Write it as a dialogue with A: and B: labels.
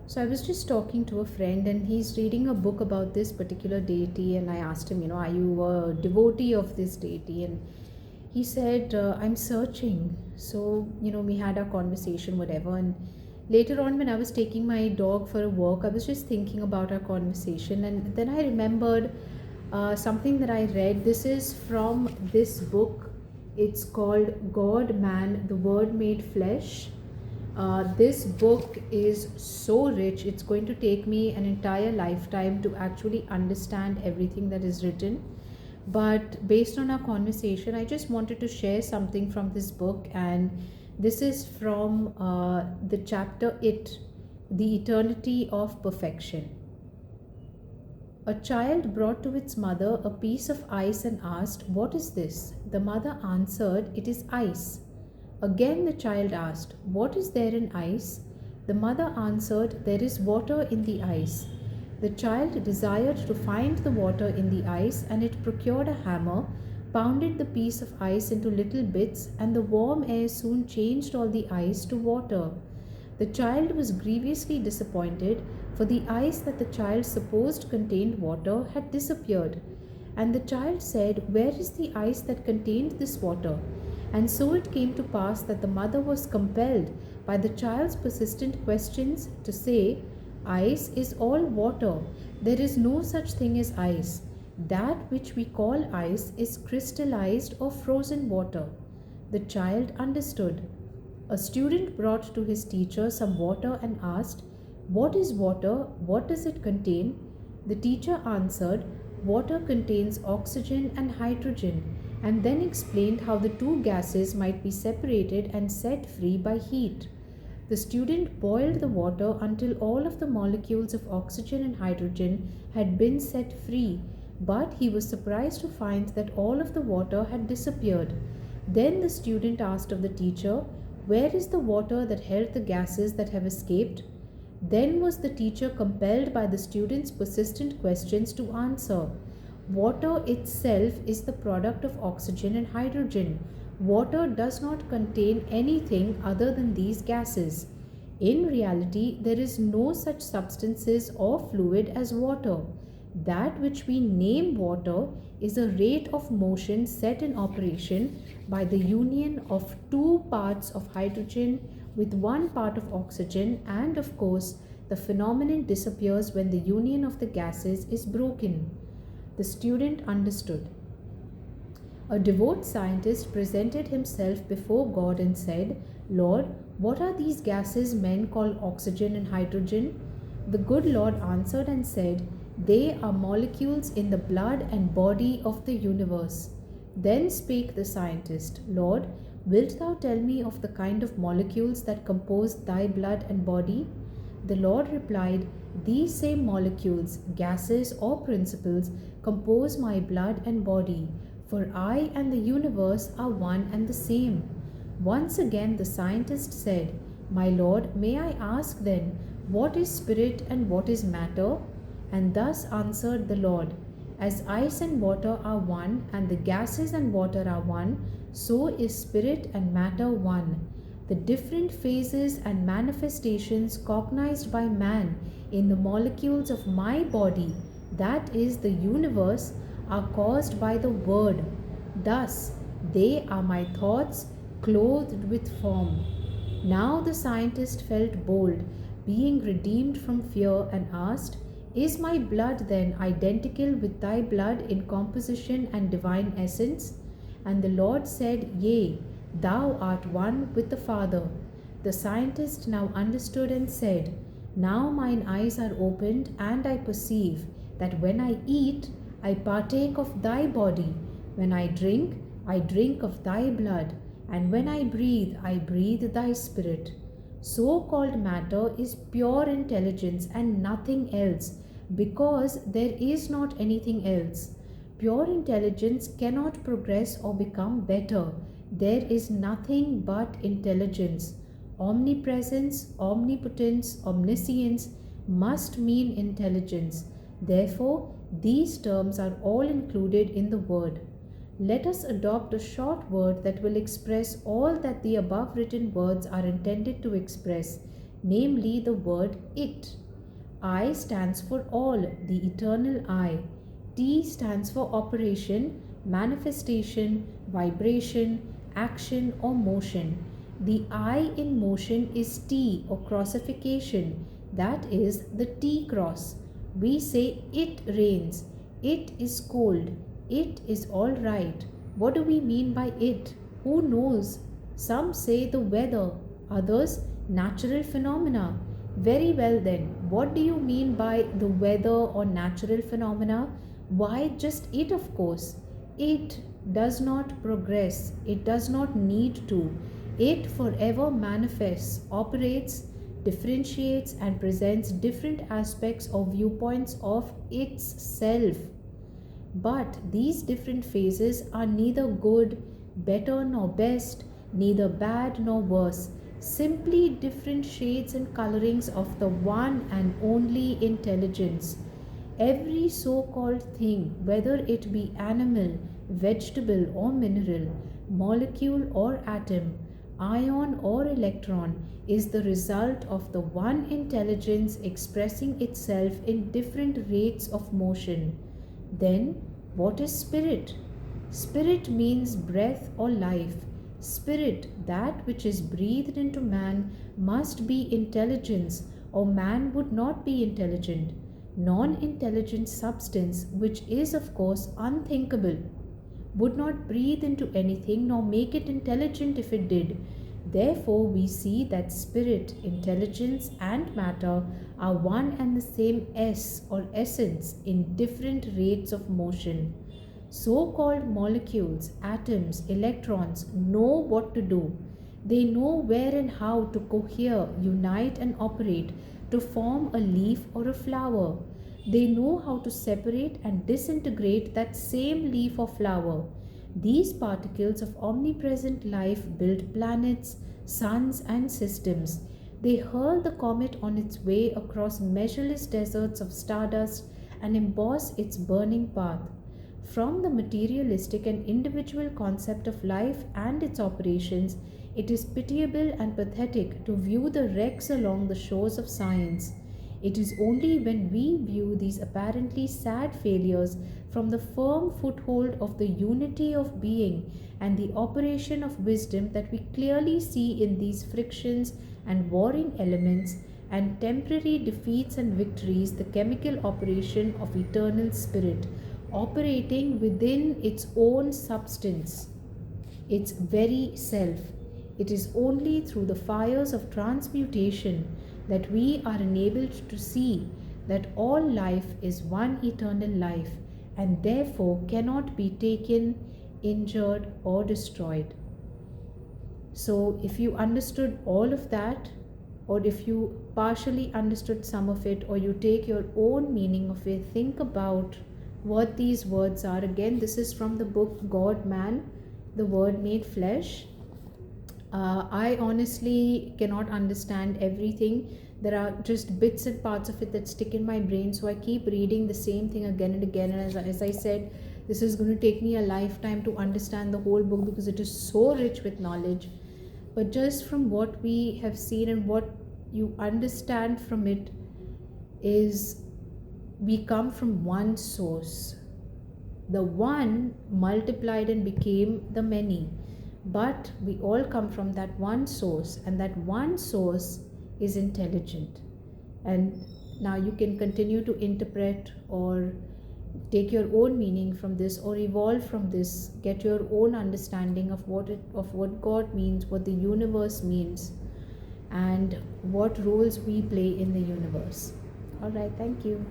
A: So I was just talking to a friend and he's reading a book about this particular deity, and I asked him, are you a devotee of this deity? And he said, I'm searching. So, we had our conversation, whatever. And later on, when I was taking my dog for a walk, I was just thinking about our conversation. And then I remembered something that I read. This is from this book. It's called God, Man, the Word Made Flesh. This book is so rich, it's going to take me an entire lifetime to actually understand everything that is written. But based on our conversation, I just wanted to share something from this book, and this is from the chapter It, the Eternity of Perfection. A child brought to its mother a piece of ice and asked, "What is this?" The mother answered, "It is ice." Again the child asked, "What is there in ice?" The mother answered, "There is water in the ice." The child desired to find the water in the ice, and it procured a hammer, pounded the piece of ice into little bits, and the warm air soon changed all the ice to water. The child was grievously disappointed, for the ice that the child supposed contained water had disappeared. And the child said, "Where is the ice that contained this water?" And so it came to pass that the mother was compelled by the child's persistent questions to say, "Ice is all water. There is no such thing as ice. That which we call ice is crystallized or frozen water." The child understood. A student brought to his teacher some water and asked, "What is water? What does it contain?" The teacher answered, "Water contains oxygen and hydrogen," and then explained how the two gases might be separated and set free by heat. The student boiled the water until all of the molecules of oxygen and hydrogen had been set free, but he was surprised to find that all of the water had disappeared. Then the student asked of the teacher, "Where is the water that held the gases that have escaped?" Then was the teacher compelled by the student's persistent questions to answer, "Water itself is the product of oxygen and hydrogen. Water does not contain anything other than these gases. In reality, there is no such substances or fluid as water. That which we name water is a rate of motion set in operation by the union of two parts of hydrogen with one part of oxygen, and of course, the phenomenon disappears when the union of the gases is broken." The student understood. A devout scientist presented himself before God and said, "Lord, what are these gases men call oxygen and hydrogen?" The good Lord answered and said, "They are molecules in the blood and body of the universe." Then spake the scientist, "Lord, wilt thou tell me of the kind of molecules that compose thy blood and body?" The Lord replied, "These same molecules, gases or principles compose my blood and body, for I and the universe are one and the same." Once again the scientist said, "My Lord, may I ask then, what is spirit and what is matter?" And thus answered the Lord, "As ice and water are one, and the gases and water are one, so is spirit and matter one. The different phases and manifestations cognized by man in the molecules of my body, that is the universe, are caused by the Word. Thus, they are my thoughts clothed with form." Now the scientist felt bold, being redeemed from fear, and asked, "Is my blood then identical with thy blood in composition and divine essence?" And the Lord said, "Yea, thou art one with the Father." The scientist now understood and said, "Now mine eyes are opened, and I perceive that when I eat, I partake of thy body. When I drink of thy blood. And when I breathe thy spirit." So-called matter is pure intelligence and nothing else, because there is not anything else. Pure intelligence cannot progress or become better. There is nothing but intelligence. Omnipresence, omnipotence, omniscience must mean intelligence. Therefore, these terms are all included in the word. Let us adopt a short word that will express all that the above written words are intended to express, namely the word it. I stands for all, the eternal I. T stands for operation, manifestation, vibration, action, or motion. The I in motion is T or crossification, that is the T cross. We say it rains, it is cold, it is all right. What do we mean by it? Who knows? Some say the weather, others natural phenomena. Very well, then, what do you mean by the weather or natural phenomena? Why, just it, of course. It does not progress, it does not need to. It forever manifests, operates, differentiates, and presents different aspects or viewpoints of its self. But these different phases are neither good, better, nor best, neither bad nor worse, simply different shades and colorings of the one and only intelligence. Every so called thing, whether it be animal, vegetable, or mineral, molecule or atom, ion or electron, is the result of the one intelligence expressing itself in different rates of motion. Then, what is spirit? Spirit means breath or life. Spirit, that which is breathed into man, must be intelligence, or man would not be intelligent. Non intelligent substance, which is of course unthinkable, would not breathe into anything nor make it intelligent if it did. Therefore, we see that spirit, intelligence, and matter are one and the same S or essence in different rates of motion. So called molecules, atoms, electrons know what to do. They know where and how to cohere, unite, and operate to form a leaf or a flower. They know how to separate and disintegrate that same leaf or flower. These particles of omnipresent life build planets, suns, and systems. They hurl the comet on its way across measureless deserts of stardust and emboss its burning path. From the materialistic and individual concept of life and its operations, it is pitiable and pathetic to view the wrecks along the shores of science. It is only when we view these apparently sad failures from the firm foothold of the unity of being and the operation of wisdom that we clearly see in these frictions and warring elements and temporary defeats and victories the chemical operation of eternal spirit, operating within its own substance, its very self. It is only through the fires of transmutation that we are enabled to see that all life is one eternal life and therefore cannot be taken, injured, or destroyed. So, if you understood all of that, or if you partially understood some of it, or you take your own meaning of it, think about what these words are. Again, this is from the book God, Man, the Word Made Flesh. I honestly cannot understand everything. There are just bits and parts of it that stick in my brain, so I keep reading the same thing again and again. And as I said, this is going to take me a lifetime to understand the whole book because it is so rich with knowledge. But just from what we have seen and what you understand from it is we come from one source. The one multiplied and became the many. But we all come from that one source, and that one source is intelligent. And now you can continue to interpret or take your own meaning from this or evolve from this, get your own understanding of what God means, what the universe means, and what roles we play in the universe. All right, thank you.